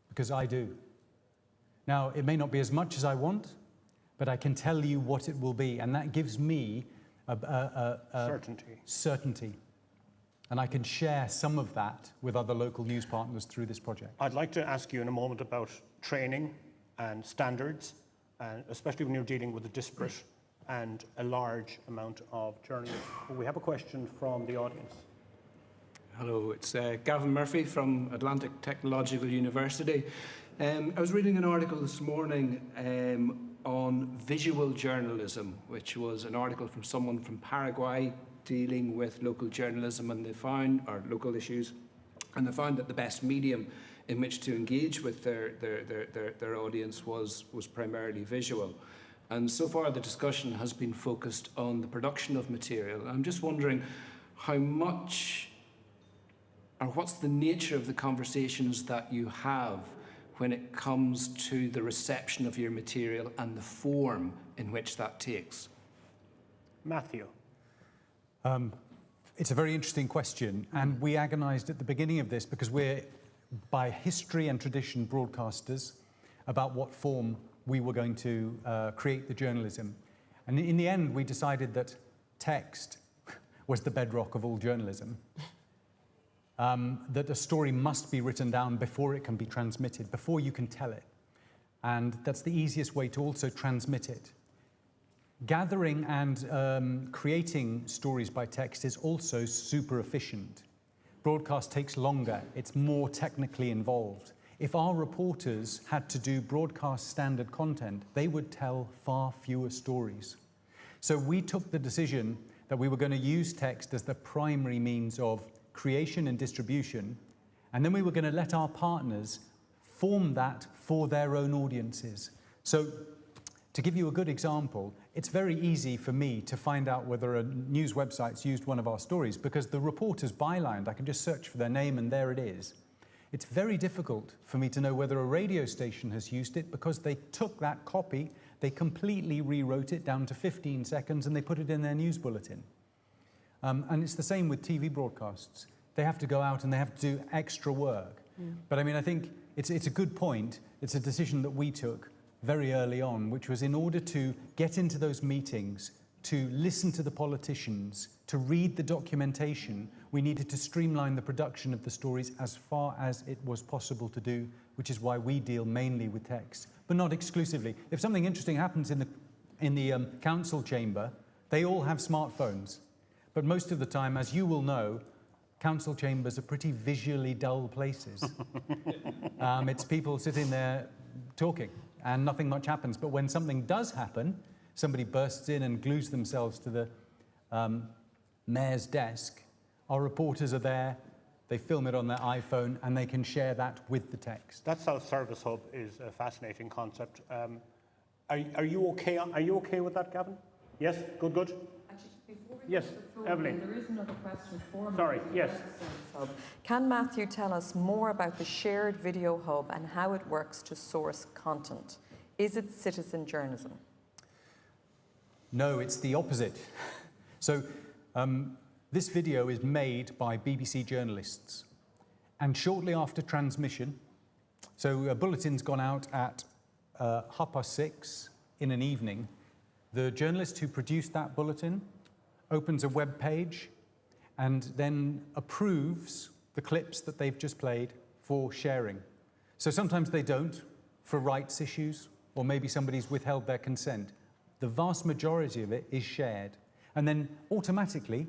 Because I do. Now, it may not be as much as I want, but I can tell you what it will be, and that gives me certainty. And I can share some of that with other local news partners through this project. I'd like to ask you in a moment about training and standards, and especially when you're dealing with a disparate and a large amount of journalists. But we have a question from the audience. Hello, it's Gavin Murphy from Atlantic Technological University. I was reading an article this morning on visual journalism, which was an article from someone from Paraguay dealing with local journalism, and they found, or local issues, and they found that the best medium in which to engage with their audience was primarily visual. And so far the discussion has been focused on the production of material. I'm just wondering how much, or what's the nature of the conversations that you have when it comes to the reception of your material and the form in which that takes? Matthew. It's a very interesting question, and we agonised at the beginning of this because we're, by history and tradition, broadcasters, about what form we were going to create the journalism. And in the end, we decided that text was the bedrock of all journalism. That a story must be written down before it can be transmitted, before you can tell it. And that's the easiest way to also transmit it. Gathering and creating stories by text is also super efficient. Broadcast takes longer, it's more technically involved. If our reporters had to do broadcast standard content, they would tell far fewer stories. So we took the decision that we were going to use text as the primary means of creation and distribution, and then we were going to let our partners form that for their own audiences. So, to give you a good example, it's very easy for me to find out whether a news website's used one of our stories because the reporter's byline, I can just search for their name and there it is. It's very difficult for me to know whether a radio station has used it because they took that copy, they completely rewrote it down to 15 seconds and they put it in their news bulletin. And it's the same with TV broadcasts. They have to go out and they have to do extra work. But I mean, I think it's a good point. It's a decision that we took very early on, which was in order to get into those meetings, to listen to the politicians, to read the documentation, we needed to streamline the production of the stories as far as it was possible to do, which is why we deal mainly with text, but not exclusively. If something interesting happens in the council chamber, they all have smartphones. But most of the time, as you will know, council chambers are pretty visually dull places. It's people sitting there talking and nothing much happens. But when something does happen, somebody bursts in and glues themselves to the mayor's desk, our reporters are there, they film it on their iPhone, and they can share that with the text. That self-service hub is a fascinating concept. Are you okay with that, Gavin? Yes, good. Actually, before we yes, go to the floor, Evelyn. there is another question for me. Sorry, yes. Can Matthew tell us more about the shared video hub and how it works to source content? Is it citizen journalism? No, it's the opposite. So this video is made by BBC journalists. And shortly after transmission, so a bulletin's gone out at 6:30 in an evening, the journalist who produced that bulletin opens a web page and then approves the clips that they've just played for sharing. So sometimes they don't, for rights issues, or maybe somebody's withheld their consent. The vast majority of it is shared. And then automatically,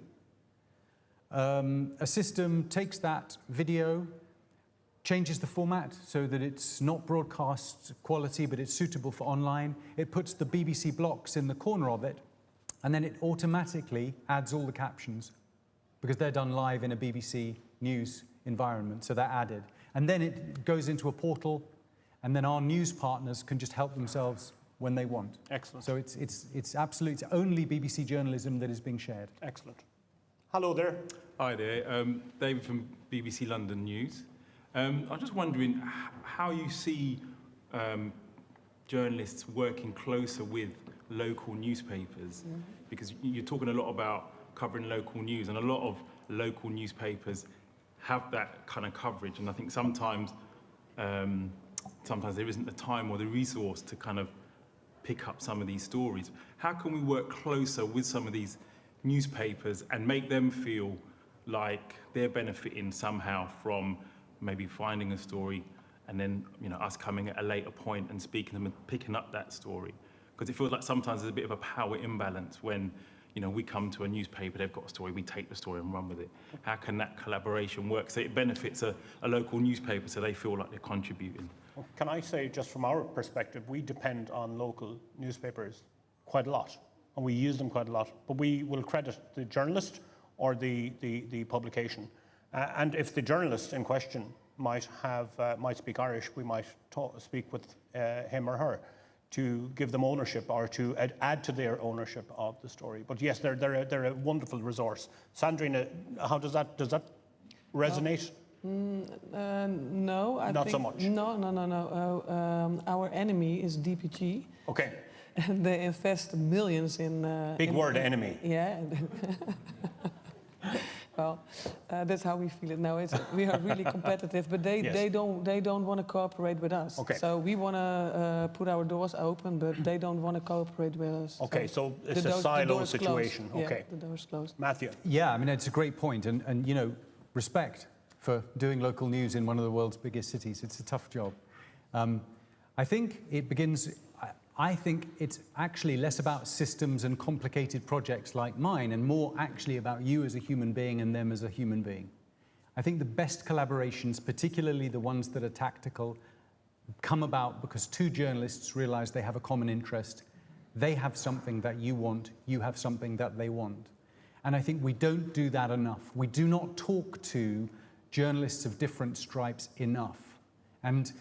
a system takes that video, changes the format so that it's not broadcast quality, but it's suitable for online. It puts the BBC blocks in the corner of it, and then it automatically adds all the captions because they're done live in a BBC News environment, so they're added. And then it goes into a portal, and then our news partners can just help themselves when they want. Excellent. So it's absolute, it's only BBC journalism that is being shared. Excellent. Hello there. Hi there, David from BBC London News. I'm just wondering how you see journalists working closer with local newspapers, because you're talking a lot about covering local news, and a lot of local newspapers have that kind of coverage, and I think sometimes there isn't the time or the resource to kind of pick up some of these stories. How can we work closer with some of these newspapers and make them feel like they're benefiting somehow from maybe finding a story and then us coming at a later point and speaking to them and picking up that story? Because it feels like sometimes there's a bit of a power imbalance when we come to a newspaper, they've got a story, we take the story and run with it. How can that collaboration work so it benefits a local newspaper so they feel like they're contributing? Can I say, just from our perspective, we depend on local newspapers quite a lot, and we use them quite a lot, but we will credit the journalist or the publication. And if the journalist in question might speak Irish, we might speak with him or her to give them ownership or to add to their ownership of the story. But yes, they're a wonderful resource. Sandrina, how does that resonate? No, I Not think, so much. No. Our enemy is DPG. Okay. And they invest millions in. Big word, enemy. Yeah. Well, that's how we feel it now. We are really competitive, but they don't want to cooperate with us. Okay. So we want to put our doors open, but they don't want to cooperate with us. Okay, so it's a silo situation. Okay. Yeah, the door's closed. Matthew. Yeah, I mean, it's a great point, and respect for doing local news in one of the world's biggest cities. It's a tough job. I think it's actually less about systems and complicated projects like mine and more actually about you as a human being and them as a human being. I think the best collaborations, particularly the ones that are tactical, come about because two journalists realize they have a common interest. They have something that you want, you have something that they want. And I think we don't do that enough. We do not talk to journalists of different stripes enough. And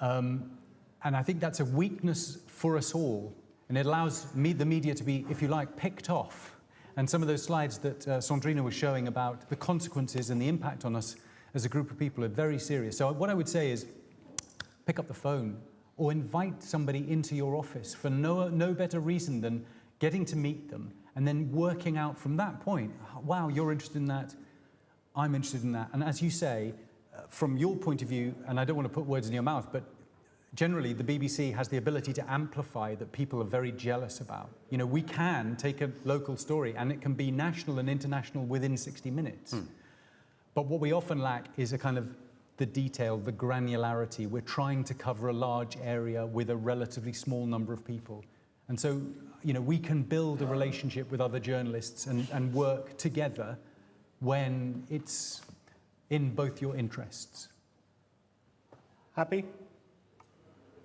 I think that's a weakness for us all. And it allows the media to be, if you like, picked off. And some of those slides that Sandrina was showing about the consequences and the impact on us as a group of people are very serious. So what I would say is pick up the phone or invite somebody into your office for no better reason than getting to meet them and then working out from that point, wow, you're interested in that, I'm interested in that. And as you say, from your point of view, and I don't want to put words in your mouth, but generally, the BBC has the ability to amplify that people are very jealous about. You know, we can take a local story and it can be national and international within 60 minutes. But what we often lack is a kind of the detail, the granularity. We're trying to cover a large area with a relatively small number of people. And so, you know, we can build a relationship with other journalists and work together when it's in both your interests. Happy?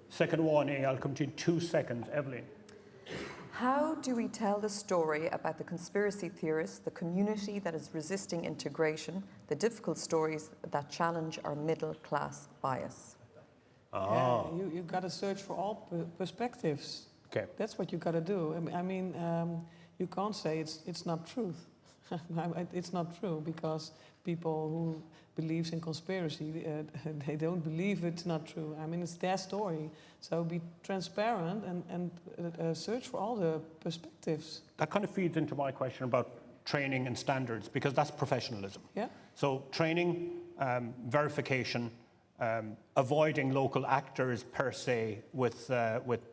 Second one, I'll come to you in 2 seconds. Evelyn. How do we tell the story about the conspiracy theorists, the community that is resisting integration, the difficult stories that challenge our middle-class bias? Yeah, you got to search for all perspectives. Okay. That's what you got to do. I mean, you can't say it's not truth. It's not true, because people who believes in conspiracy, they don't believe it's not true. I mean, it's their story. So be transparent and search for all the perspectives. That kind of feeds into my question about training and standards, because that's professionalism. Yeah. So training, verification, avoiding local actors per se with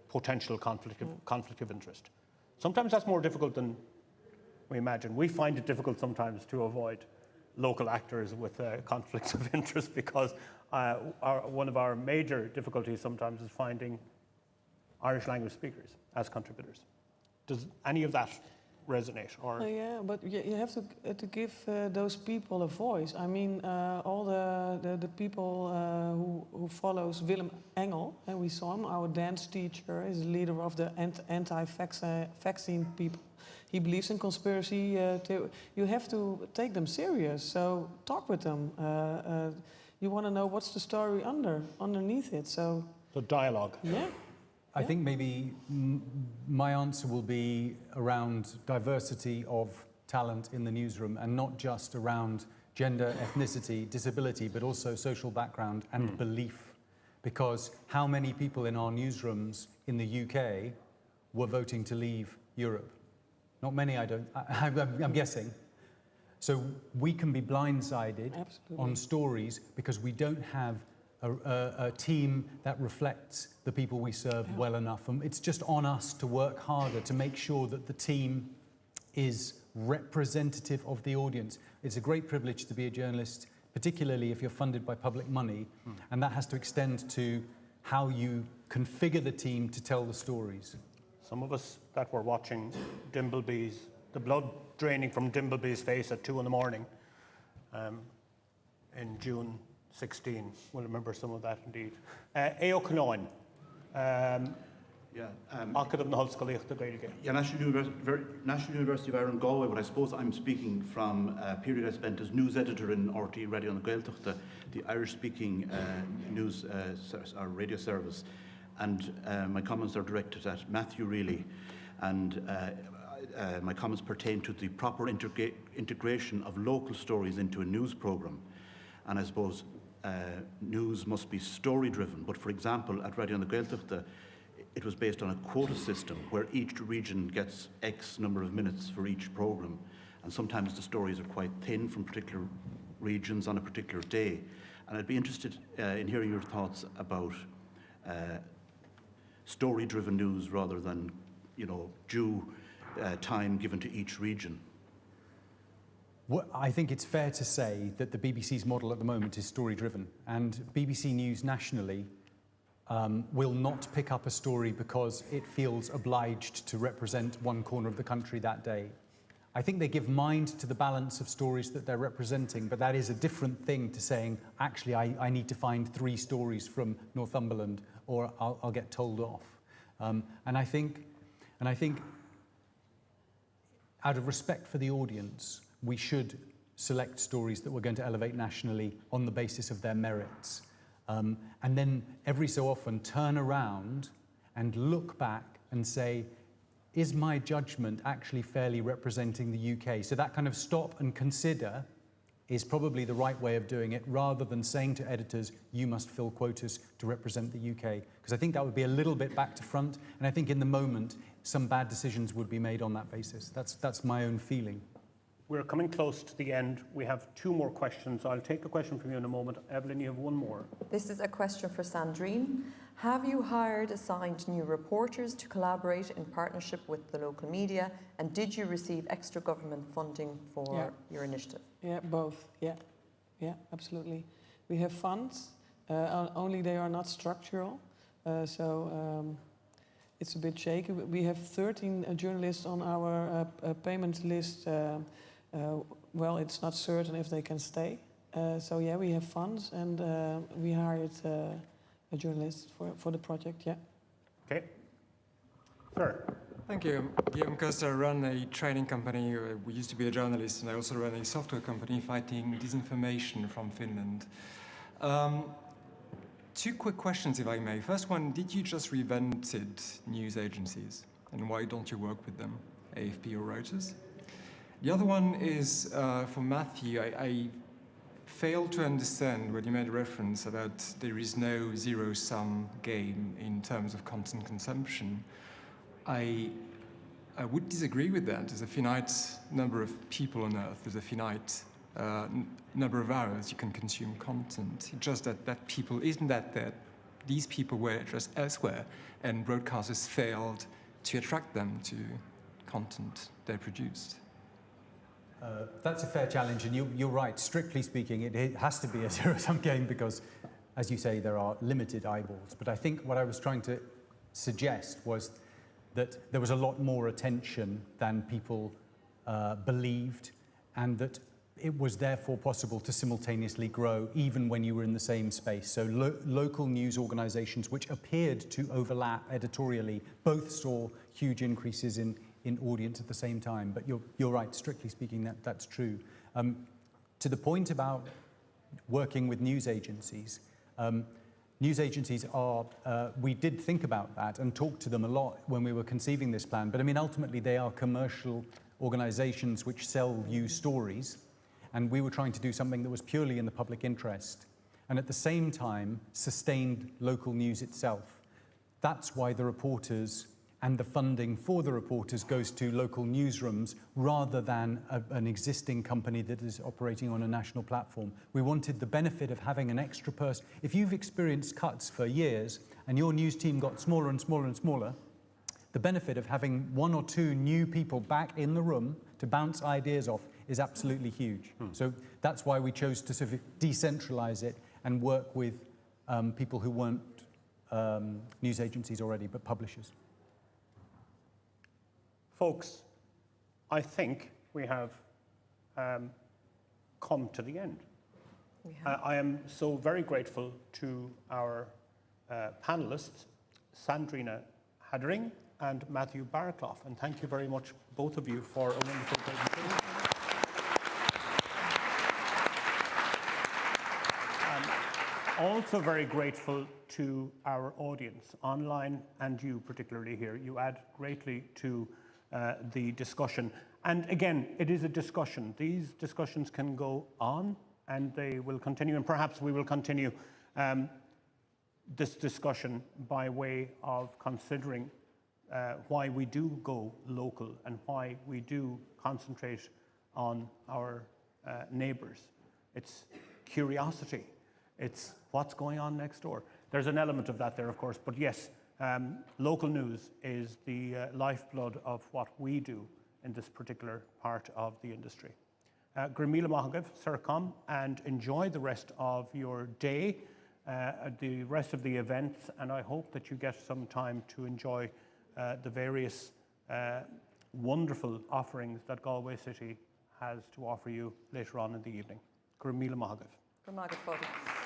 potential conflict of interest. Sometimes that's more difficult than we imagine. We find it difficult sometimes to avoid local actors with conflicts of interest, because one of our major difficulties sometimes is finding Irish language speakers as contributors. Does any of that resonate? Or Yeah, but you have to give those people a voice. I mean, all the people who follows Willem Engel, and we saw him, our dance teacher, is the leader of the anti-vaccine people. He believes in conspiracy. You have to take them serious. So talk with them. You want to know what's the story underneath it. So dialogue. Yeah. I think maybe my answer will be around diversity of talent in the newsroom, and not just around gender, ethnicity, disability, but also social background and belief. Because how many people in our newsrooms in the UK were voting to leave Europe? Not many, I'm guessing. So we can be blindsided on stories because we don't have a team that reflects the people we serve well enough. And it's just on us to work harder to make sure that the team is representative of the audience. It's a great privilege to be a journalist, particularly if you're funded by public money, and that has to extend to how you configure the team to tell the stories. Some of us that were watching Dimbleby's, the blood draining from Dimbleby's face at 2 in June 16. We'll remember some of that indeed. Éo Cnoin. National University of Ireland, Galway, but I suppose I'm speaking from a period I spent as news editor in RT Radio na Gaeltachta, the Irish-speaking news or radio service. And my comments are directed at Matthew Reilly, and my comments pertain to the proper integration of local stories into a news programme. And I suppose news must be story-driven, but for example, at Radio na Gaeltachta, it was based on a quota system where each region gets X number of minutes for each programme, and sometimes the stories are quite thin from particular regions on a particular day. And I'd be interested in hearing your thoughts about story-driven news rather than, due time given to each region. Well, I think it's fair to say that the BBC's model at the moment is story-driven, and BBC News nationally will not pick up a story because it feels obliged to represent one corner of the country that day. I think they give mind to the balance of stories that they're representing, but that is a different thing to saying, actually, I need to find 3 stories from Northumberland or I'll get told off. And I think out of respect for the audience, we should select stories that we're going to elevate nationally on the basis of their merits. And then every so often turn around and look back and say, is my judgment actually fairly representing the UK? So that kind of stop and consider is probably the right way of doing it, rather than saying to editors, you must fill quotas to represent the UK. Because I think that would be a little bit back to front, and I think in the moment, some bad decisions would be made on that basis. That's my own feeling. We're coming close to the end. We have 2 more questions. I'll take a question from you in a moment. Evelyn, you have 1 more. This is a question for Sandrina. Have you assigned new reporters to collaborate in partnership with the local media, and did you receive extra government funding for your initiative? Yeah, both. Yeah, absolutely. We have funds, only they are not structural, so it's a bit shaky. We have 13 journalists on our payment list. Well, it's not certain if they can stay. So yeah, we have funds, and we hired a journalist for the project. Yeah. Okay. Sir. Thank you. Guillaume Costa, I run a training company. We used to be a journalist, and I also run a software company fighting disinformation from Finland. 2 quick questions, if I may. First one, did you just revented news agencies? And why don't you work with them, AFP or Reuters? The other one is for Matthew. I failed to understand when you made a reference about there is no zero-sum game in terms of content consumption. I would disagree with that. There's a finite number of people on Earth. There's a finite number of hours you can consume content. It's just that people isn't that these people were just elsewhere, and broadcasters failed to attract them to content they produced. That's a fair challenge, and you're right. Strictly speaking, it has to be a zero-sum game because, as you say, there are limited eyeballs. But I think what I was trying to suggest was that there was a lot more attention than people believed, and that it was therefore possible to simultaneously grow even when you were in the same space. So local news organizations, which appeared to overlap editorially, both saw huge increases in audience at the same time. But you're right, strictly speaking, that's true. To the point about working with news agencies are, we did think about that and talked to them a lot when we were conceiving this plan. But I mean, ultimately, they are commercial organizations which sell you stories. And we were trying to do something that was purely in the public interest and at the same time sustained local news itself. That's why the reporters and the funding for the reporters goes to local newsrooms rather than an existing company that is operating on a national platform. We wanted the benefit of having an extra person. If you've experienced cuts for years and your news team got smaller and smaller and smaller, the benefit of having 1 or 2 new people back in the room to bounce ideas off is absolutely huge. So that's why we chose to sort of decentralize it and work with people who weren't news agencies already, but publishers. Folks, I think we have come to the end. I am so very grateful to our panelists, Sandrina Hadderingh and Matthew Barakloff, and thank you very much, both of you, for a wonderful presentation. Also very grateful to our audience, online and you particularly here. You add greatly to the discussion. And again, it is a discussion. These discussions can go on and they will continue, and perhaps we will continue this discussion by way of considering why we do go local and why we do concentrate on our neighbours. It's curiosity. It's what's going on next door. There's an element of that there, of course, but yes, local news is the lifeblood of what we do in this particular part of the industry. Grimila Mahagav, CIRCOM, and enjoy the rest of your day, the rest of the events, and I hope that you get some time to enjoy the various wonderful offerings that Galway City has to offer you later on in the evening. Grimila Mahagav. Grimila Mahagav.